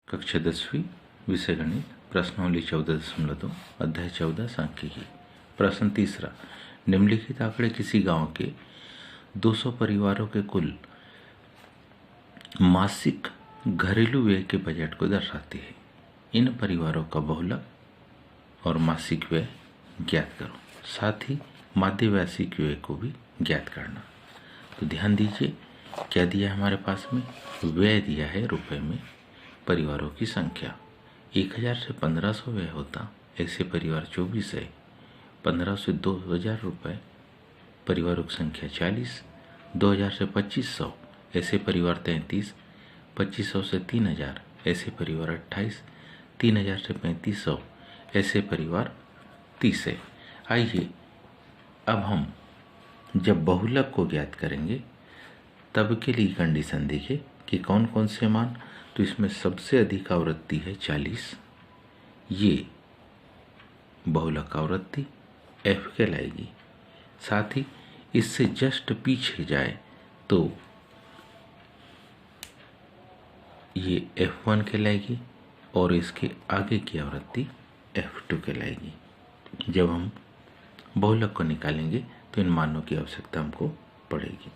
कक्षा 10वीं विषय गणित प्रश्नावली 14.2 अध्याय 14 सांख्यिकी। प्रश्न तीसरा, निम्नलिखित आंकड़े किसी गांव के 200 परिवारों के कुल मासिक घरेलू व्यय के बजट को दर्शाते हैं। इन परिवारों का बहुलक और मासिक व्यय ज्ञात करो, साथ ही माध्य वार्षिक व्यय को भी ज्ञात करना। तो ध्यान दीजिए क्या दिया है हमारे पास में, व्यय दिया है रुपए में। परिवारों की संख्या 1000 से 1500 व्यय होता, ऐसे परिवार 24 है। 1500 से 2000 रुपये, परिवारों की संख्या 40। 2000 से 2500, ऐसे परिवार 33। 2500 से 3000, ऐसे परिवार 28। 3000 से 3500, ऐसे परिवार 30 है। आइए अब हम जब बहुलक को ज्ञात करेंगे तब के लिए कंडीशन देखें कि कौन कौन से मान। तो इसमें सबसे अधिक आवृत्ति है 40, ये बहुलक आवृत्ति F कहलाएगी। साथ ही इससे जस्ट पीछे जाए तो ये F1 कहलाएगी और इसके आगे की आवृत्ति F2 कहलाएगी। जब हम बहुलक को निकालेंगे तो इन मानों की आवश्यकता हमको पड़ेगी।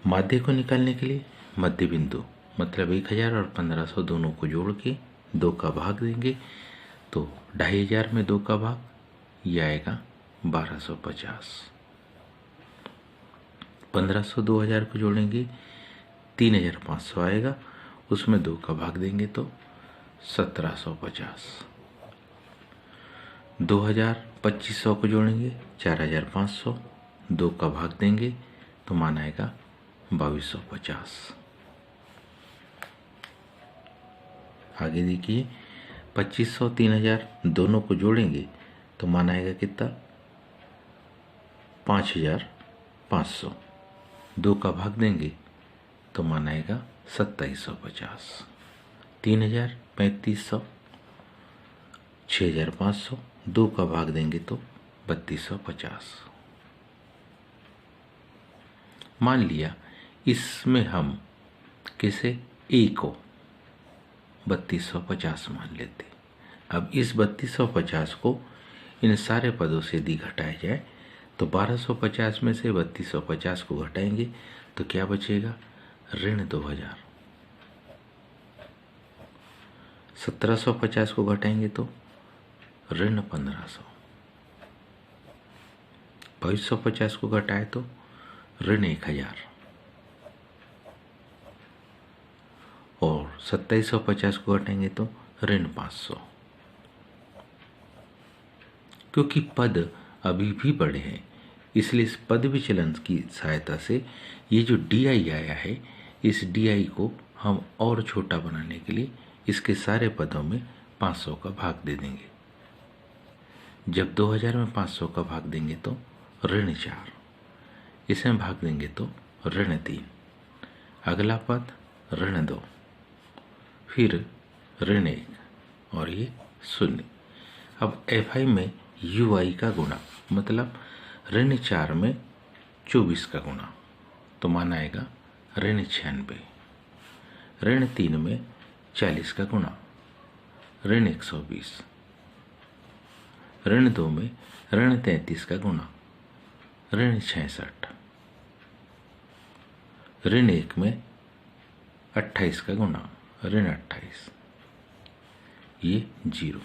माध्य को निकालने के लिए मध्य बिंदु मतलब 1000 और 1500 दोनों को जोड़ के 2 का भाग देंगे तो 2500 में 2 का भाग ये आएगा 1250। 1500 2000 को जोड़ेंगे 3500 आएगा, उसमें 2 का भाग देंगे तो 1750। 2000 2500 को जोड़ेंगे 4500, 2 का भाग देंगे तो मान आएगा 2250। आगे देखिए 2500 3000 दोनों को जोड़ेंगे तो मान आएगा कितना 5500। 2 का भाग देंगे तो मान आएगा 2750। 3000 3500, 6500, 2 का भाग देंगे तो 3250। मान लिया इसमें हम किसे A को 3250 मान लेते। अब इस 3250 को इन सारे पदों से यदि घटाया जाए तो 1250 में से 3250 को घटाएंगे तो क्या बचेगा ऋण 2000। 1750 को घटाएंगे तो ऋण 1500। 2250 को घटाए तो ऋण 1000 और 2750 को घटाएंगे तो ऋण 500। क्योंकि पद अभी भी बड़े हैं इसलिए इस पद विचलन की सहायता से ये जो DI आया है इस DI को हम और छोटा बनाने के लिए इसके सारे पदों में 500 का भाग दे देंगे। जब 2000 में 500 का भाग देंगे तो ऋण 4, इसमें भाग देंगे तो ऋण 3, अगला पद ऋण 2, फिर ऋण 1 और ये 0। अब FI में UI का गुणा मतलब ऋण 4 में 24 का गुणा तो मान आएगा ऋण 96। ऋण 3 में 40 का गुणा ऋण 120। ऋण 2 में ऋण 33 का गुणा ऋण 66। ऋण 1 में 28 का गुणा ऋण 28, ये 0।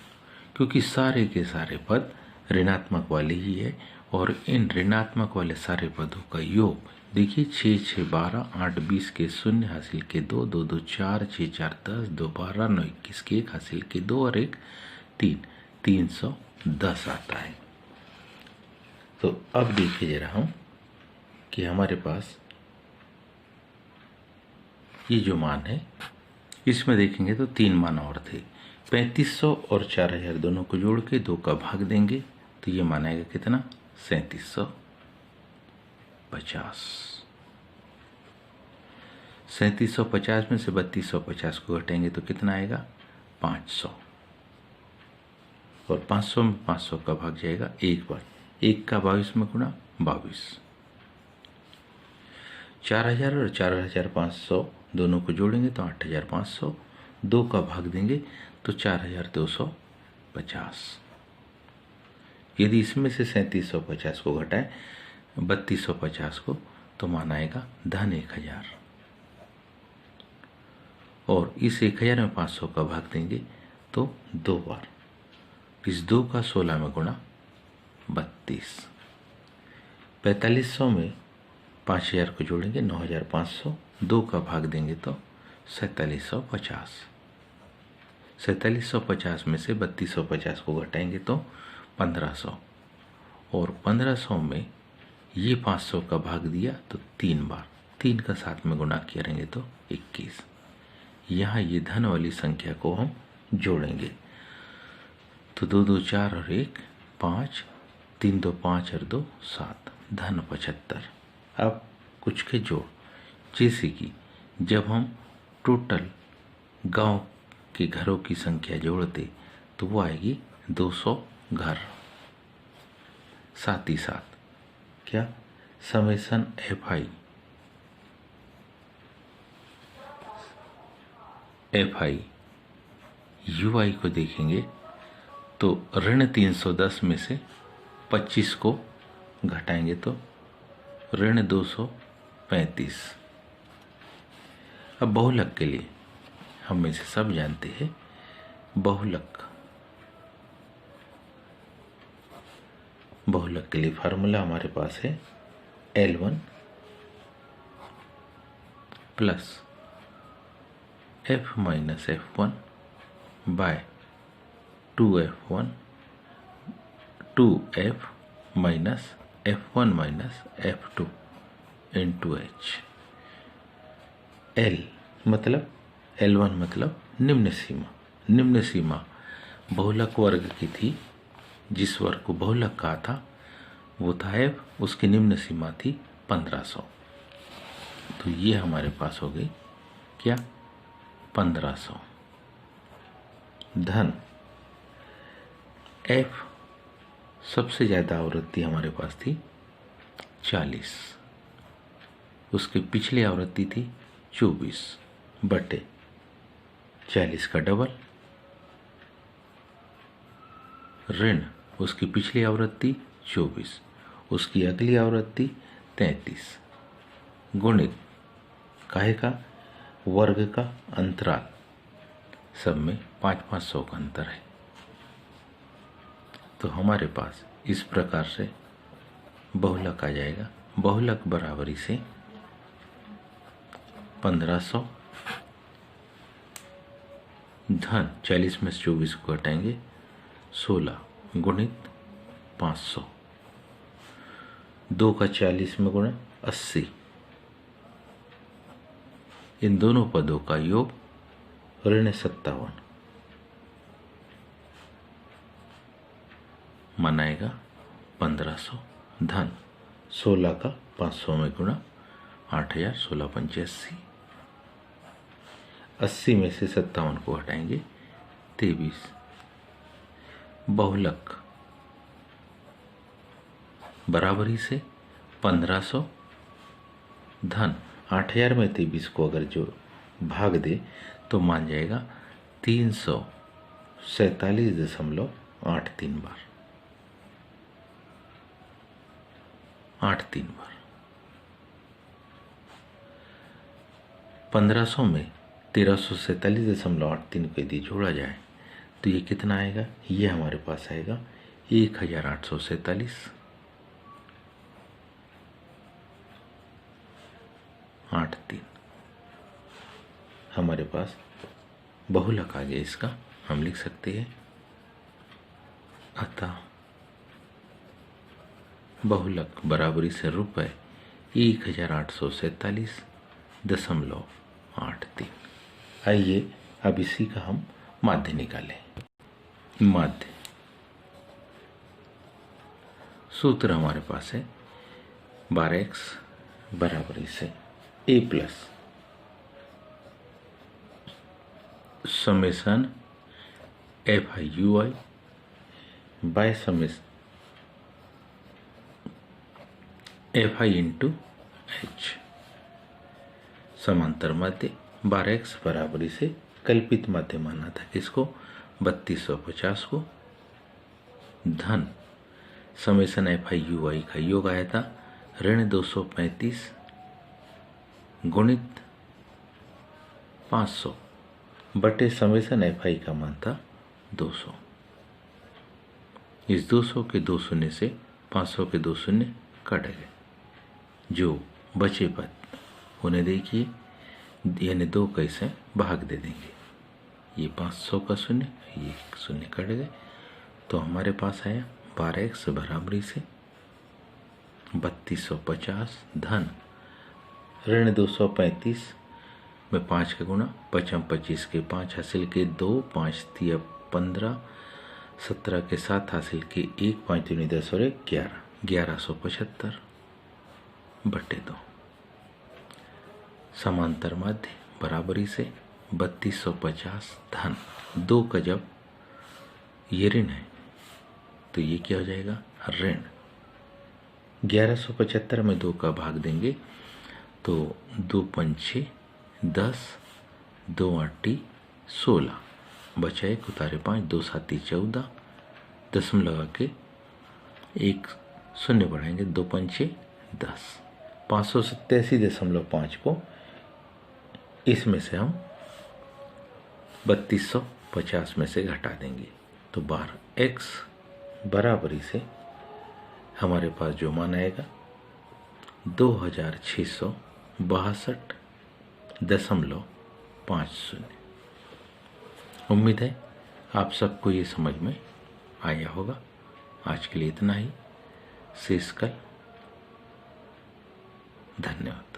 क्योंकि सारे के सारे पद ऋणात्मक वाले ही है और इन ऋणात्मक वाले सारे पदों का योग देखिए 6 6 12 8 20 के 0 हासिल के 2 2 2 4 6 4 10 2 12 9 21 के 1 हासिल के 2 और 1 3 310 आता है। तो अब देखिए जरा हम कि हमारे पास ये जो मान है इसमें देखेंगे तो 3 मान और थे। 3500 और 4000 दोनों को जोड़ के 2 का भाग देंगे तो ये मान आएगा कितना 3750। 3750 में से 3250 को घटाएंगे तो कितना आएगा 500 और 500 में 500 का भाग जाएगा एक बार, 1 का 22 में गुणा 22। 4000 और 4500 दोनों को जोड़ेंगे तो 8500, 2 का भाग देंगे तो 4250। यदि इसमें से 3750 को घटाएं 3250 को तो मान आएगा धन 1000। और इस 1000 में 500 का भाग देंगे तो 2 बार। इस 2 का 16 में गुणा 32। 4500 में 5000 को जोड़ेंगे 9500। 2 का भाग देंगे तो 4750। 4750 में से 3250 को घटाएंगे तो 1500। और 1500 में ये 500 का भाग दिया तो 3 बार। 3 का 7 में गुणा करेंगे तो 21। यहाँ ये धन वाली संख्या को हम जोड़ेंगे तो 2 2 4 और 1 5, 3 2 5 और 2 7, धन 75। अब कुछ के जोड़, जैसे कि जब हम टोटल गांव के घरों की संख्या जोड़ते तो वो आएगी 200 घर। साथ ही साथ क्या समेसन FI UI को देखेंगे तो ऋण 310 में से 25 को घटाएंगे तो ऋण 235। अब बहुलक के लिए हम में से सब जानते हैं, बहुलक के लिए फार्मूला हमारे पास है L1 plus F minus F1 by 2F1 2F minus F1 minus F2 into H। L मतलब L1 मतलब निम्न सीमा। निम्न सीमा बहुलक वर्ग की थी, जिस वर्ग को बहुलक कहा था वो था F, उसकी निम्न सीमा थी 1500। तो ये हमारे पास हो गई क्या 1500 धन F सबसे ज़्यादा आवृत्ति हमारे पास थी 40, उसकी पिछली आवृत्ति थी 24 बटे 40 का डबल, ऋण उसकी पिछली आवृत्ति 24, उसकी अगली आवृत्ति 33, गुणित काहे का वर्ग का अंतराल, सब में 500 का अंतर है। तो हमारे पास इस प्रकार से बहुलक आ जाएगा। बहुलक बराबरी से 1500 धन 40 में से 24 को हटाएंगे 16 गुणित 500, 2 का 40 में गुणा 80। इन दोनों पदों का योग ऋण 57 मनाएगा 1500 धन 16 का 500 में गुणा 8000, 16 पंचे 80। 80 में से 57 को हटाएंगे 23। बहुलक बराबरी से 1500 धन 8000 में 23 को अगर जो भाग दे तो मान जाएगा 347.83 बार। 83 बार। 1500 में 1347.83 को यदि जोड़ा जाए तो ये कितना आएगा? ये हमारे पास आएगा 1847। 83 हमारे पास बहुलक आ गया। इसका हम लिख सकते हैं अतः बहुलक बराबरी से रुपये 1847.83। आइए अब इसी का हम माध्य निकालें। माध्य सूत्र हमारे पास है 12x बराबरी से a plus summation FI/UI by summation FI into H समांतर माध्य 12x बराबरी से कल्पित माध्य माना था किसको, 3250 को। धन समेसन FI/UI का योग आया था ऋण 235 गुणित 500 बटे समेसन FI का मान था 200। इस 200 के 2 शून्य से 500 के 2 शून्य कट गए, जो बचे पद उन्हें देखिए, यानी 2 कैसे भाग दे देंगे। ये 500 का शून्य, ये शून्य कट गए, तो हमारे पास आया 12x बराबरी से 3250 धन ऋण 235 में 5 का गुणा, 5 25 के 5 हासिल के 2, 5 3 15, 17 के 7 हासिल के 1, 5 3 10 और 1 11, 1175 बटे 2। समांतर माध्य बराबरी से 3250 धन 2 का जब ये ऋण है तो ये क्या हो जाएगा, ऋण। 1175 में 2 का भाग देंगे तो 2 पंछे 10, 2 8 16, बचा 1 उतारे 5, 2 7 14, दशमलव लगा के 1 शून्य बढ़ाएंगे, 2 पंछे 10, 587.5 को इसमें से हम 3250 में से घटा देंगे तो 12x बराबरी से हमारे पास जो मान आएगा 2662.50। उम्मीद है आप सबको ये समझ में आया होगा। आज के लिए इतना ही, शेष कल। धन्यवाद।